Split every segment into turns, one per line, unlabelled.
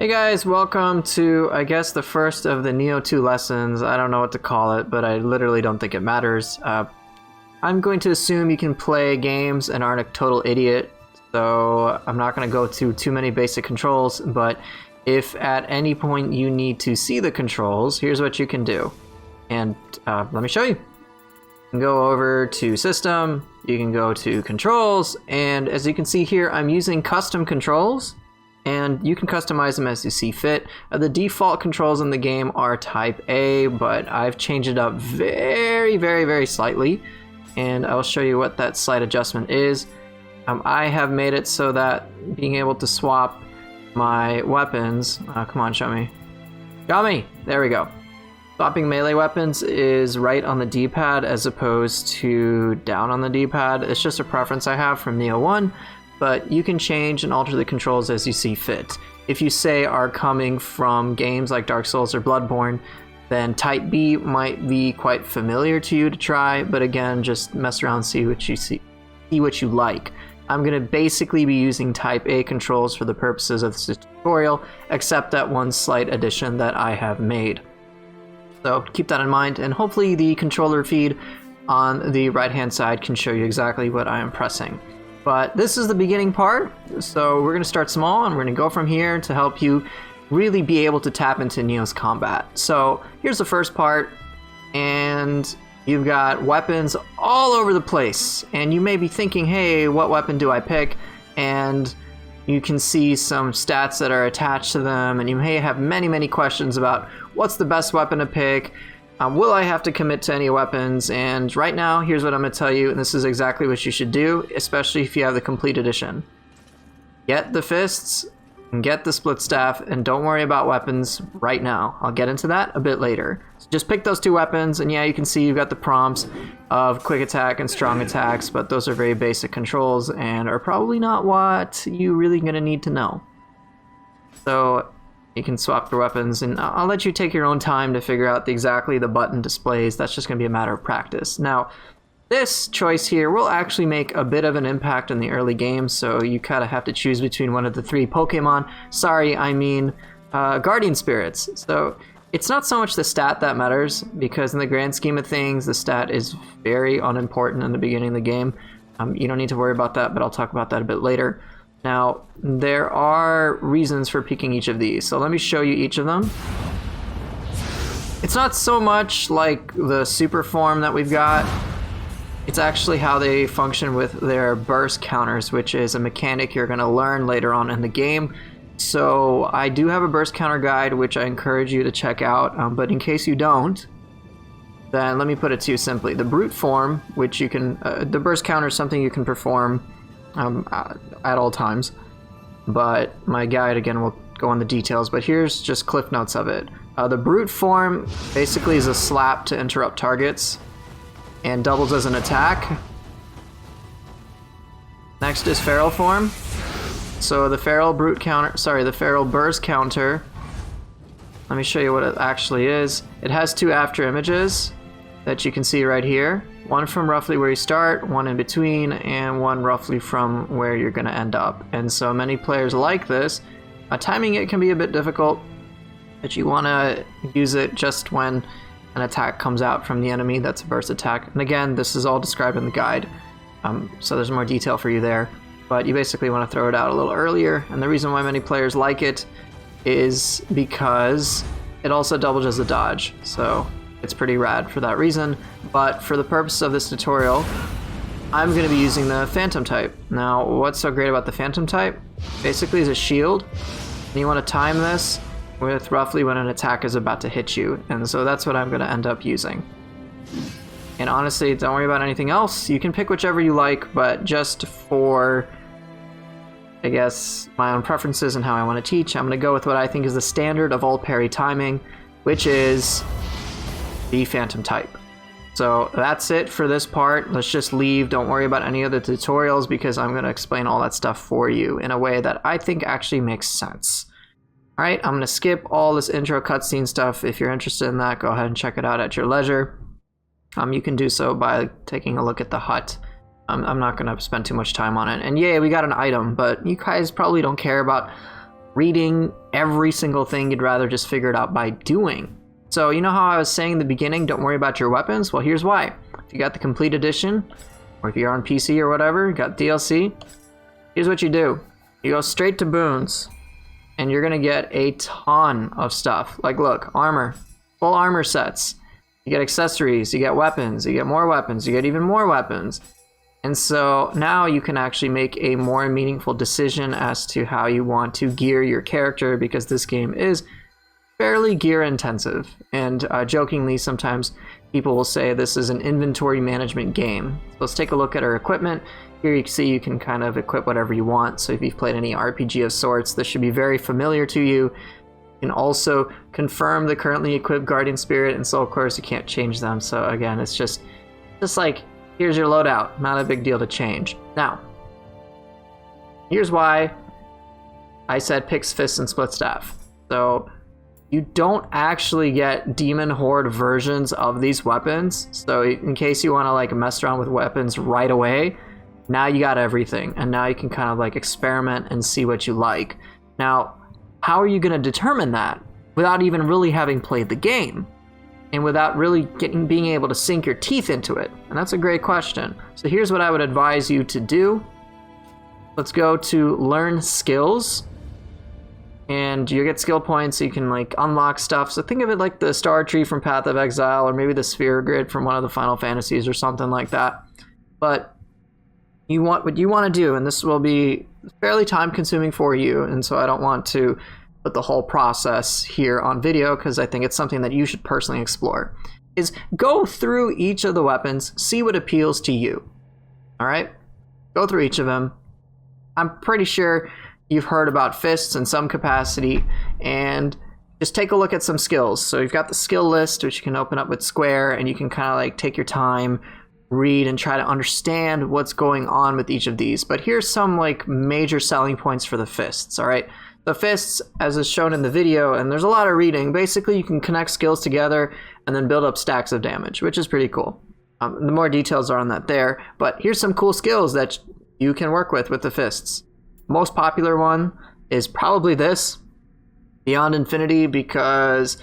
Hey guys, welcome to, I guess, the first of the Nioh 2 lessons. I don't know what to call it, but I literally don't think it matters. I'm going to assume you can play games and aren't a total idiot, so I'm not going to go to too many basic controls, but if at any point you need to see the controls, here's what you can do. And let me show you. You can go over to System, you can go to Controls, and as you can see here, I'm using custom controls. And you can customize them as you see fit. The default controls in the game are type A, but I've changed it up very slightly. And I'll show you what that slight adjustment is. I have made it so that being able to swap my weapons... come on, show me. Show me! There we go. Swapping melee weapons is right on the D-pad as opposed to down on the D-pad. It's just a preference I have from Nioh 1. But you can change and alter the controls as you see fit. If you say are coming from games like Dark Souls or Bloodborne, then Type B might be quite familiar to you to try, but again, just mess around, see what you like. I'm going to basically be using Type A controls for the purposes of this tutorial, except that one slight addition that I have made. So keep that in mind, and hopefully the controller feed on the right-hand side can show you exactly what I am pressing. But this is the beginning part, so we're going to start small and we're going to go from here to help you really be able to tap into Nioh's combat. So here's the first part, and you've got weapons all over the place. And you may be thinking, hey, what weapon do I pick? And you can see some stats that are attached to them, and you may have many questions about what's the best weapon to pick. Will I have to commit to any weapons? And right now, here's what I'm going to tell you, and this is exactly what you should do, especially if you have the complete edition. Get the fists, and get the split staff, and don't worry about weapons right now. I'll get into that a bit later. So just pick those two weapons, and yeah, you can see you've got the prompts of quick attack and strong attacks, but those are very basic controls and are probably not what you're really going to need to know. So you can swap your weapons, and I'll let you take your own time to figure out exactly the button displays. That's just going to be a matter of practice. Now, this choice here will actually make a bit of an impact in the early game, so you kind of have to choose between one of the three Pokemon. Sorry, I mean Guardian Spirits. So it's not so much the stat that matters, because in the grand scheme of things, the stat is very unimportant in the beginning of the game. You don't need to worry about that, but I'll talk about that a bit later. Now, there are reasons for picking each of these, so let me show you each of them. It's not so much like the super form that we've got, it's actually how they function with their burst counters, which is a mechanic you're going to learn later on in the game. So I do have a burst counter guide, which I encourage you to check out, but in case you don't, then let me put it to you simply. The brute form, which you can, the burst counter is something you can perform at all times, but my guide again will go on the details, but here's just cliff notes of it. The brute form basically is a slap to interrupt targets and doubles as an attack. Next is feral form. So the feral burst counter, let me show you what it actually is. It has two after images that you can see right here. One from roughly where you start, one in between, and one roughly from where you're going to end up. And so many players like this. Timing it can be a bit difficult, but you want to use it just when an attack comes out from the enemy that's a burst attack. And again, this is all described in the guide, so there's more detail for you there. But you basically want to throw it out a little earlier, and the reason why many players like it is because it also doubles as a dodge. So it's pretty rad for that reason, but for the purpose of this tutorial, I'm going to be using the Phantom type. Now, what's so great about the Phantom type? Basically, is a shield, and you want to time this with roughly when an attack is about to hit you, and so that's what I'm going to end up using. And honestly, don't worry about anything else. You can pick whichever you like, but just for, I guess, my own preferences and how I want to teach, I'm going to go with what I think is the standard of all parry timing, which is the Phantom type. So that's it for this part. Let's just leave. Don't worry about any other tutorials because I'm going to explain all that stuff for you in a way that I think actually makes sense. Alright, I'm going to skip all this intro cutscene stuff. If you're interested in that, go ahead and check it out at your leisure. You can do so by taking a look at the hut. I'm not going to spend too much time on it. And yeah, we got an item, but you guys probably don't care about reading every single thing. You'd rather just figure it out by doing. So you know how I was saying in the beginning, don't worry about your weapons? Well, here's why. If you got the complete edition, or if you're on PC or whatever, you got DLC, here's what you do. You go straight to boons, and you're gonna get a ton of stuff. Like look, armor, full armor sets. You get accessories, you get weapons, you get more weapons, you get even more weapons. And so now you can actually make a more meaningful decision as to how you want to gear your character, because this game is fairly gear intensive. And jokingly, sometimes people will say this is an inventory management game. So let's take a look at our equipment. Here you can see you can kind of equip whatever you want. So if you've played any RPG of sorts, this should be very familiar to you. You can also confirm the currently equipped Guardian Spirit and Soul Cores. You can't change them. So again, it's just like, here's your loadout. Not a big deal to change. Now, here's why I said picks, fists, and split staff. So you don't actually get Demon Horde versions of these weapons. So in case you want to like mess around with weapons right away, now you got everything. And now you can kind of like experiment and see what you like. Now, how are you going to determine that without even really having played the game? And without really being able to sink your teeth into it? And that's a great question. So here's what I would advise you to do. Let's go to learn skills. And you get skill points so you can like unlock stuff. So think of it like the star tree from Path of Exile, or maybe the sphere grid from one of the Final Fantasies or something like that. But what you want to do, and this will be fairly time consuming for you, and so I don't want to put the whole process here on video because I think it's something that you should personally explore, is go through each of the weapons, see what appeals to you. All right? Go through each of them. I'm pretty sure you've heard about fists in some capacity, and just take a look at some skills. So you've got the skill list, which you can open up with Square, and you can kind of like take your time, read, and try to understand what's going on with each of these. But here's some like major selling points for the fists, all right? The fists, as is shown in the video, and there's a lot of reading, basically you can connect skills together and then build up stacks of damage, which is pretty cool. The more details are on that there, but here's some cool skills that you can work with the fists. Most popular one is probably this, Beyond Infinity, because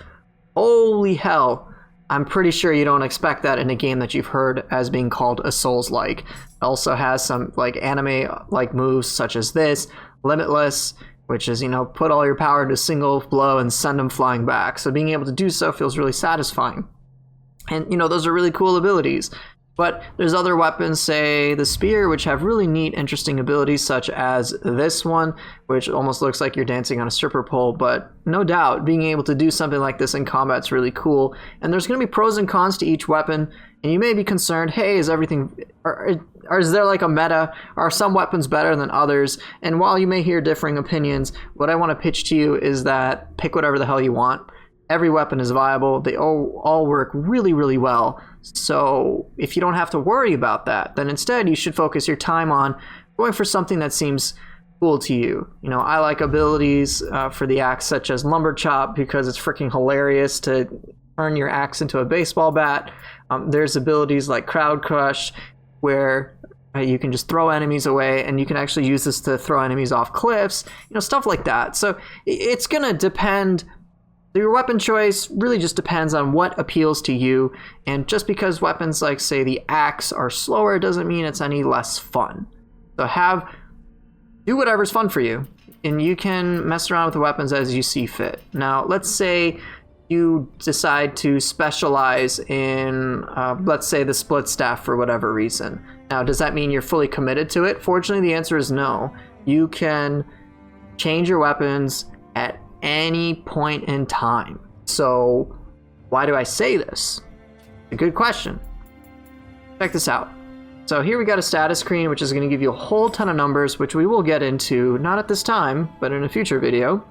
holy hell, I'm pretty sure you don't expect that in a game that you've heard as being called a Souls-like. It also has some like anime-like moves such as this, Limitless, which is, you know, put all your power into a single blow and send them flying back. So being able to do so feels really satisfying. And, you know, those are really cool abilities. But there's other weapons, say the spear, which have really neat, interesting abilities, such as this one, which almost looks like you're dancing on a stripper pole. But no doubt, being able to do something like this in combat is really cool. And there's going to be pros and cons to each weapon. And you may be concerned, hey, is everything, or is there like a meta? Are some weapons better than others? And while you may hear differing opinions, what I want to pitch to you is that pick whatever the hell you want. Every weapon is viable. They all work really, really well. So if you don't have to worry about that, then instead you should focus your time on going for something that seems cool to you. You know, I like abilities for the axe such as Lumber Chop because it's freaking hilarious to turn your axe into a baseball bat. There's abilities like Crowd Crush where you can just throw enemies away, and you can actually use this to throw enemies off cliffs, you know, stuff like that. So it's going to depend. Your weapon choice really just depends on what appeals to you, and just because weapons like, say, the axe are slower doesn't mean it's any less fun. So do whatever's fun for you, and you can mess around with the weapons as you see fit. Now, let's say you decide to specialize in, let's say, the split staff for whatever reason. Now, does that mean you're fully committed to it? Fortunately, the answer is no. You can change your weapons at any point in time. So why do I say this? A good question. Check this out. So here we got a status screen, which is going to give you a whole ton of numbers, which we will get into, not at this time, but in a future video.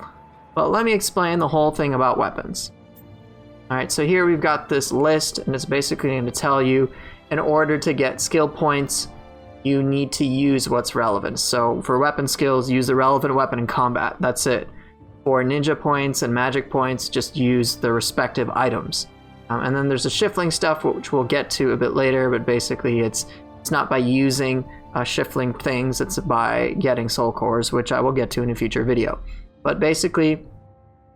But let me explain the whole thing about weapons. All right, so here we've got this list, and it's basically going to tell you in order to get skill points, you need to use what's relevant. So for weapon skills, use the relevant weapon in combat. That's it. For ninja points and magic points, just use the respective items. And then there's the shiftling stuff, which we'll get to a bit later, but basically it's not by using shiftling things, it's by getting soul cores, which I will get to in a future video. But basically,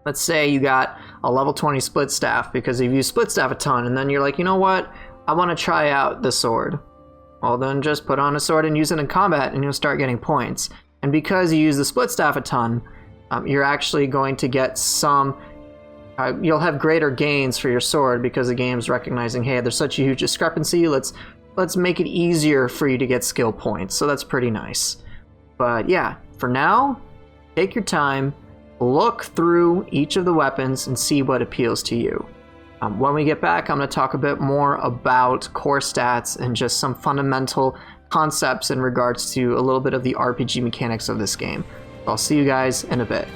let's say you got a level 20 split staff because you've used split staff a ton, and then you're like, you know what? I want to try out the sword. Well, then just put on a sword and use it in combat, and you'll start getting points. And because you use the split staff a ton, you're actually going to get some... you'll have greater gains for your sword because the game's recognizing, hey, there's such a huge discrepancy, let's make it easier for you to get skill points. So that's pretty nice. But yeah, for now, take your time, look through each of the weapons and see what appeals to you. When we get back, I'm going to talk a bit more about core stats and just some fundamental concepts in regards to a little bit of the RPG mechanics of this game. I'll see you guys in a bit.